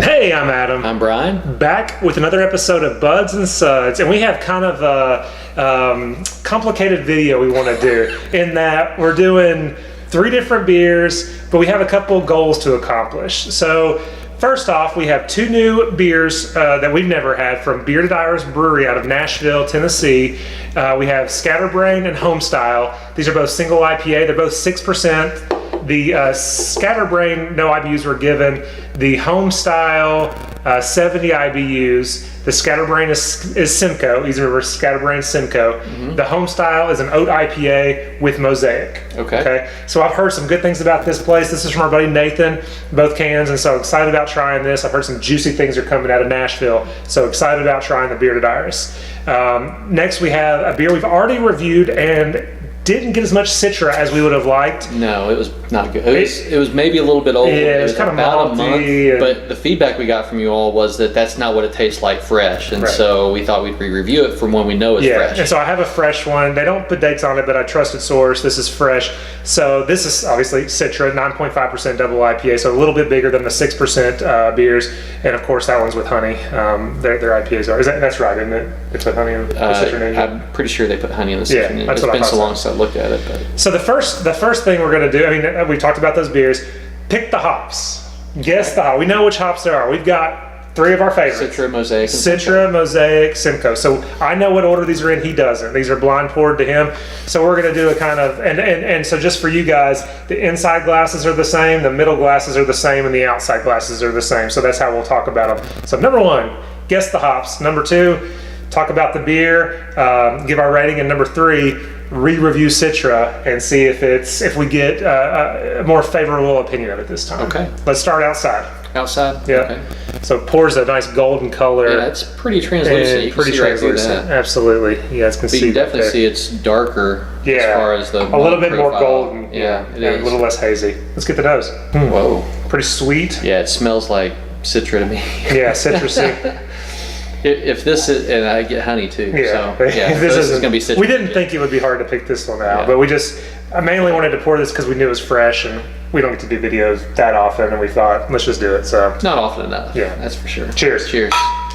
Hey, I'm Adam. I'm Brian. Back with another episode of Buds and Suds, and we have kind of a complicated video we want to do in that we're doing 3 different beers, but we have a couple goals to accomplish. So first off, we have 2 new beers that we've never had from Bearded Iris Brewery out of Nashville, Tennessee. We have Scatterbrain and Homestyle. These are both single IPA. They're both 6%. The Scatterbrain, no IBUs were given. The Homestyle, 70 IBUs. The Scatterbrain is Simcoe. Easy to remember, Scatterbrain Simcoe. The Homestyle is an oat IPA with mosaic. Okay. So I've heard some good things about this place. This is from our buddy Nathan, both cans, and so excited about trying this. I've heard some juicy things are coming out of Nashville, so excited about trying the Bearded Iris. Next we have a beer we've already reviewed and didn't get as much Citra as we would have liked. No, it was not good. It was maybe a little bit old. Yeah, it was kind of about a malty, month. But the feedback we got from you all was that that's not what it tastes like fresh, and right. So we thought we'd re-review it from when we know it's fresh. And so I have a fresh one. They don't put dates on it, but I trusted source. This is fresh. So this is obviously Citra, 9.5% double IPA, so a little bit bigger than the 6% beers. And of course, that one's with honey. Their IPAs are. That's right, isn't it? They put honey in the Citra Ninja. I'm pretty sure they put honey in the Citra Ninja. It's been so long since I looked at it. But. So the first thing we're going to do, I mean, we talked about those beers. Pick the hops. Guess the hop. We know which hops there are. We've got 3 of our favorites. Citra, Mosaic, and Citra, Mosaic, Simcoe. So I know what order these are in. He doesn't. These are blind poured to him. So we're going to do a kind of, and so just for you guys, the inside glasses are the same, the middle glasses are the same, and the outside glasses are the same. So that's how we'll talk about them. So number 1, guess the hops. Number 2, talk about the beer, give our rating, and number 3, re-review Citra and see if we get a more favorable opinion of it this time. Okay. Let's start outside. Outside? Yeah. Okay. So it pours a nice golden color. Yeah, it's pretty translucent. You can pretty see right through translucent. that. Absolutely. You guys can But you see can definitely see it's darker as far as the a little bit profile. more golden. Yeah, it is. A little less hazy. Let's get the nose. Whoa. Pretty sweet. Yeah, it smells like Citra to me. Yeah, citrusy. If this is, and I get honey too. Yeah. So, yeah. This is going to be Citra. We didn't think it would be hard to pick this one out, Yeah. but I mainly wanted to pour this because we knew it was fresh and we don't get to do videos that often, and we thought, let's just do it. So Not often enough. Yeah. That's for sure. Cheers. Cheers.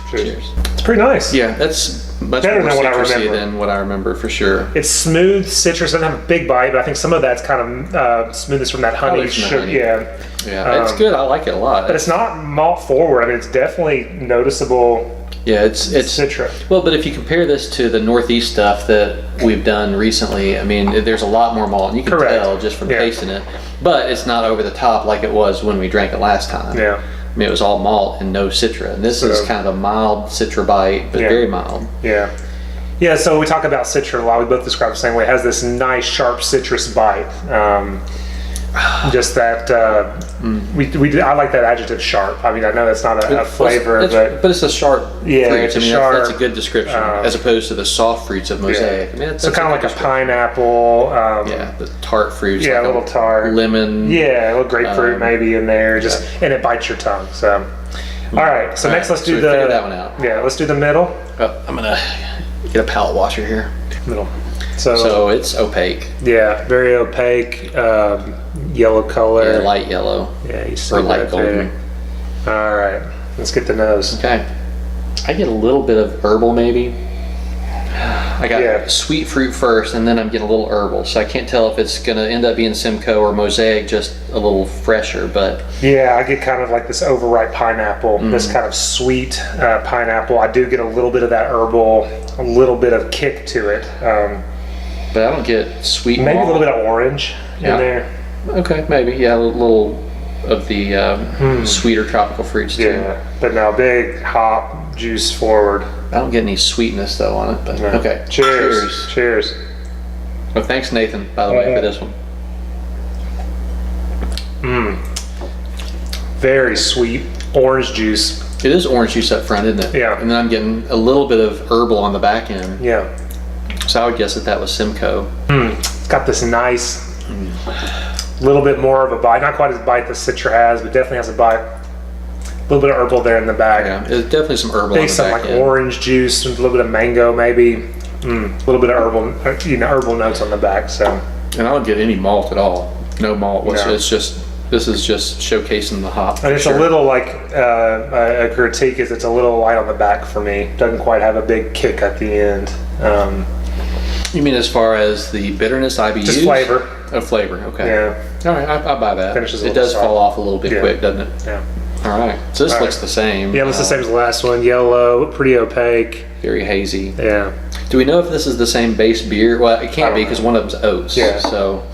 cheers. It's pretty nice. Yeah, that's much Better more than what I citrusy remember. than what I remember for sure. It's smooth citrus. Doesn't have a big bite, but I think some of that's kind of smoothness from that honey. Probably from the honey. Yeah. Yeah, it's good. I like it a lot. But it's not malt forward. I mean, it's definitely noticeable. Yeah, it's Citra. Well, but if you compare this to the Northeast stuff that we've done recently, I mean, there's a lot more malt, and you can Correct. tell just from Yeah. tasting it. But it's not over the top like it was when we drank it last time. Yeah. I mean, it was all malt and no Citra, and this is kind of a mild Citra bite, but Yeah. very mild. Yeah. Yeah, so we talk about Citra a lot. We both describe it the same way. It has this nice, sharp citrus bite. Just that, I like that adjective sharp. I mean, I know that's not a flavor, but it's a sharp fruit. it's I mean, sharp, that's a good description, as opposed to the soft fruits of Mosaic. Yeah. I mean, that's so kind of like a description. pineapple. Yeah, the tart fruits. Yeah, like a little tart. Lemon. Yeah, a little grapefruit maybe in there, and it bites your tongue. So, all right. So next, let's do we figured that one out. Yeah, let's do the middle. Oh, I'm gonna get a palette washer here. Middle. So it's opaque. Yeah, very opaque, yellow color. Yeah, light yellow. Yeah, you see or light that there. golden. All right, let's get the nose. Okay. I get a little bit of herbal maybe. I got sweet fruit first, and then I'm getting a little herbal. So I can't tell if it's going to end up being Simcoe or Mosaic, just a little fresher. But yeah, I get kind of like this overripe pineapple, this kind of sweet pineapple. I do get a little bit of that herbal, a little bit of kick to it. But I don't get sweet. Maybe malt. a little bit of orange in there. Okay, maybe. Yeah, a little of the sweeter tropical fruits too. Yeah, but no, big hop juice forward. I don't get any sweetness though on it. But No. okay. Cheers. Well, thanks Nathan, by the way, for this one. Very sweet orange juice. It is orange juice up front, isn't it? Yeah. And then I'm getting a little bit of herbal on the back end. Yeah. So I would guess that was Simcoe. It's got this nice, little bit more of a bite. Not quite as bite that Citra has, but definitely has a bite. A little bit of herbal there in the back. Yeah, there's definitely some herbal on Maybe the some back like end. orange juice, a little bit of mango, maybe. A little bit of herbal, herbal notes on the back. So And I don't get any malt at all. No malt. No. It's just This is just showcasing the hop. And it's a little like a critique is it's a little light on the back for me. Doesn't quite have a big kick at the end. You mean as far as the bitterness, IBUs? Just flavor. Oh, flavor. Okay. Yeah. All right, I buy that. Finishes a it little does soft. fall off a little bit quick, doesn't it? Yeah. All right. So this looks the same. Yeah, it looks the same as the last one. Yellow, pretty opaque. Very hazy. Yeah. Do we know if this is the same base beer? Well, it can't be because one of them's oats. Yeah. So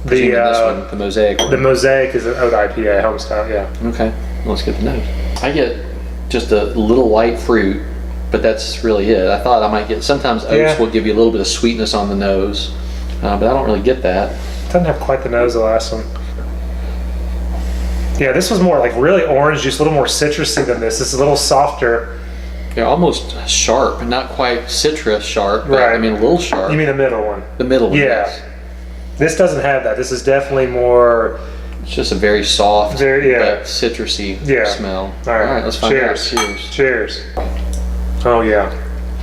The this one, the Mosaic one. The Mosaic is an oat IPA, Homestyle. Yeah. Okay. Let's get the nose. I get just a little light fruit, but that's really it. I thought I might get. Sometimes oats will give you a little bit of sweetness on the nose, but I don't really get that. Doesn't have quite the nose of the last one. Yeah, this was more like really orange juice, a little more citrusy than this. It's a little softer. Yeah, almost sharp, not quite citrus sharp, but Right. I mean a little sharp. You mean the middle one? The middle one? Yeah. Yes. This doesn't have that. This is definitely more. It's just a very soft, Very, yeah. but citrusy smell. All right, Let's find cheers. out. Cheers. Cheers. Oh yeah,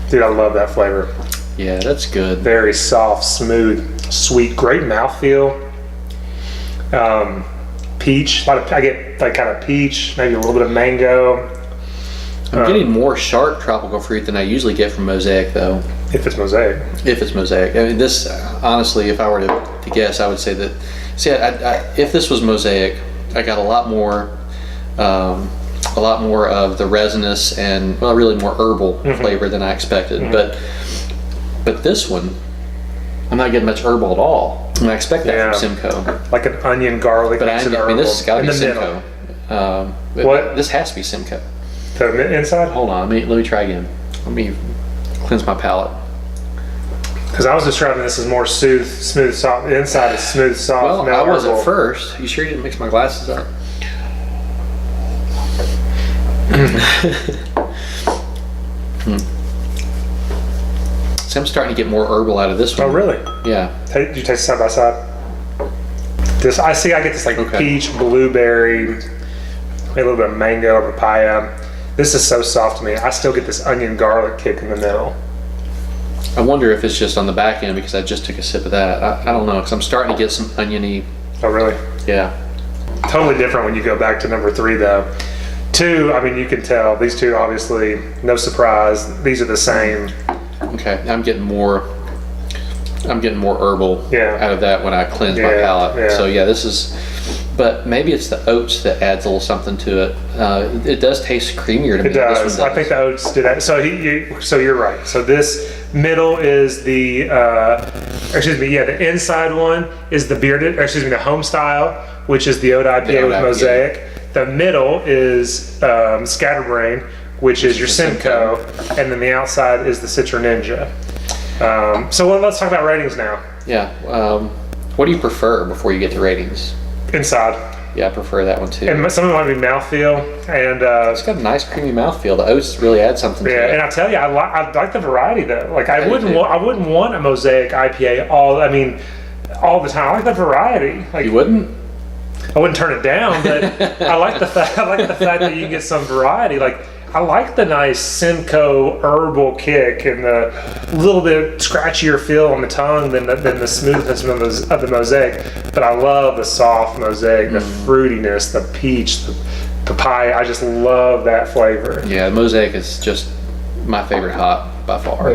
dude, I love that flavor. Yeah, that's good. Very soft, smooth, sweet, great mouthfeel. Peach. I get like kind of peach, maybe a little bit of mango. I'm getting more sharp tropical fruit than I usually get from Mosaic, though. If it's Mosaic. If it's Mosaic, I mean, this honestly, if I were to guess, I would say that. See, if this was Mosaic, I got a lot more of the resinous and really more herbal flavor than I expected. But this one, I'm not getting much herbal at all. And I expect that from Simcoe. Like an onion, garlic, But makes it I mean, this has got to be in the Simcoe. What? This has to be Simcoe. The inside? Hold on, let me try again. Let me cleanse my palate. Because I was describing this as more smooth, soft. The inside is smooth, soft. Well, no I was herbal. at first. You sure you didn't mix my glasses up? See, I'm starting to get more herbal out of this one. Oh, really? Yeah. Did you taste it side by side? This I get this like peach, blueberry, maybe a little bit of mango, papaya. This is so soft to me. I still get this onion garlic kick in the middle. I wonder if it's just on the back end because I just took a sip of that. I don't know because I'm starting to get some oniony. Oh, really? Yeah. Totally different when you go back to number 3, though. 2, I mean, you can tell these two obviously, no surprise. These are the same. Okay, I'm getting more herbal out of that when I cleanse my palate. Yeah. So yeah, this is. But maybe it's the oats that adds a little something to it. It does taste creamier to me. It does. This one I think the oats did that. So so you're right. So this middle is the the inside one is the bearded, the Homestyle, which is the oat IPA with Mosaic. The middle is Scatterbrain, which is your Simcoe, and then the outside is the Citra Ninja. Let's talk about ratings now. Yeah. What do you prefer before you get to ratings? Inside. Yeah, I prefer that one too. And some of them might be mouthfeel, and it's got a nice creamy mouthfeel. The oats really add something to it. Yeah, and I tell you, I like the variety though. Like I wouldn't want a Mosaic IPA all the time. I like the variety. Like you wouldn't? I wouldn't turn it down, but I like the fact that you can get some variety. Like I like the nice Simcoe herbal kick and the little bit scratchier feel on the tongue than the smoothness of the Mosaic. But I love the soft Mosaic, the fruitiness, the peach, the papaya. I just love that flavor. Yeah, Mosaic is just my favorite hop by far.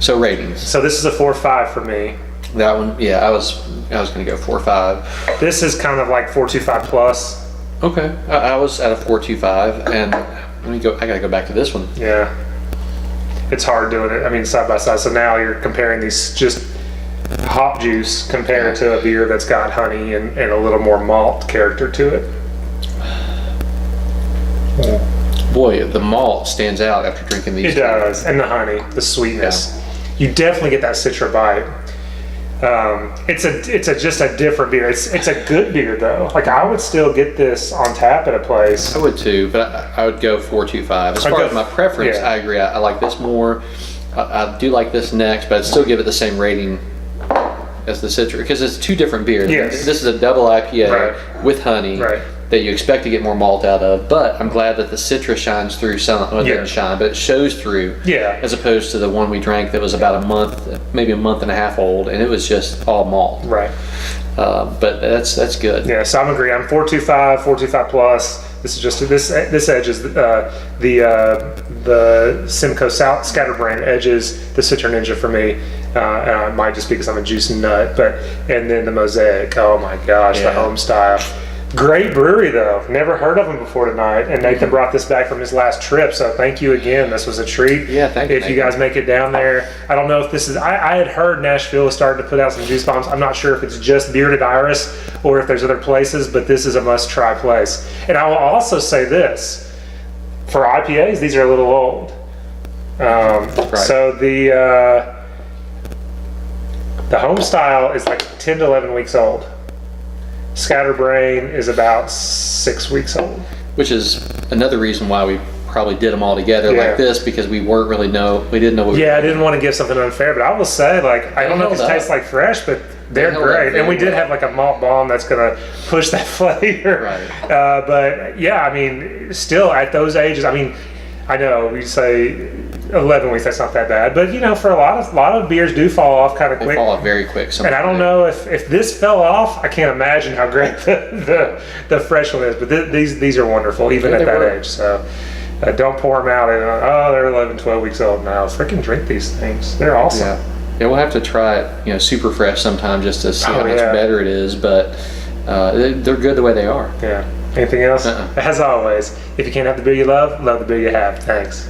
So ratings. So this is a 4.5 for me. That one, yeah, I was going to go 4.5. This is kind of like 4.25 plus. Okay, I was at a 4.25, and I gotta go back to this one. Yeah, it's hard doing it. I mean, side by side. So now you're comparing these just hop juice compared to a beer that's got honey and a little more malt character to it. Boy, the malt stands out after drinking these. It does, and the honey, the sweetness. You definitely get that Citra bite. It's just a different beer. It's a good beer though. Like I would still get this on tap at a place. I would too, but I would go 4.25. As far as my preference, I agree. I like this more. I do like this next, but I'd still give it the same rating as the Citra because it's two different beers. Yes. This is a double IPA with honey. Right. that you expect to get more malt out of. But I'm glad that the Citra shines through some. Well, it didn't shine, but it shows through. Yeah. As opposed to the one we drank that was about a month, maybe a month and a half old, and it was just all malt. Right. But that's good. Yeah, so I'm agree. I'm 425 plus. This is just this edge is the Simcoe Scatterbrain edges the Citra Ninja for me. It might just be because I'm a juice and nut, and then the Mosaic. Oh my gosh, the Homestyle. Great brewery though. Never heard of them before tonight. And Nathan brought this back from his last trip, so thank you again. This was a treat. Yeah, thank you. If you guys make it down there, I don't know if this is. I had heard Nashville is starting to put out some juice bombs. I'm not sure if it's just Bearded Iris or if there's other places, but this is a must-try place. And I will also say this: for IPAs, these are a little old. So the Homestyle is like 10 to 11 weeks old. Scatterbrain is about 6 weeks old. Which is another reason why we probably did them all together like this, because we didn't know what we were I didn't want to give something unfair, but I will say, like, I don't know if these taste like fresh, but they're great. And we did have like a malt bomb that's going to push that flavor. Right. But yeah, I mean, still at those ages, I mean, I know we say 11 weeks, that's not that bad, but you know, for a lot of beers do fall off kind of quick. They fall off very quick. And I don't know if this fell off, I can't imagine how great the fresh one is. But these are wonderful, even at that age. So don't pour them out and they're 11, 12 weeks old now. Freaking drink these things. They're awesome. Yeah, we'll have to try it, super fresh sometime just to see how much better it is. But they're good the way they are. Yeah. Anything else? As always, if you can't have the beer you love the beer you have. Thanks.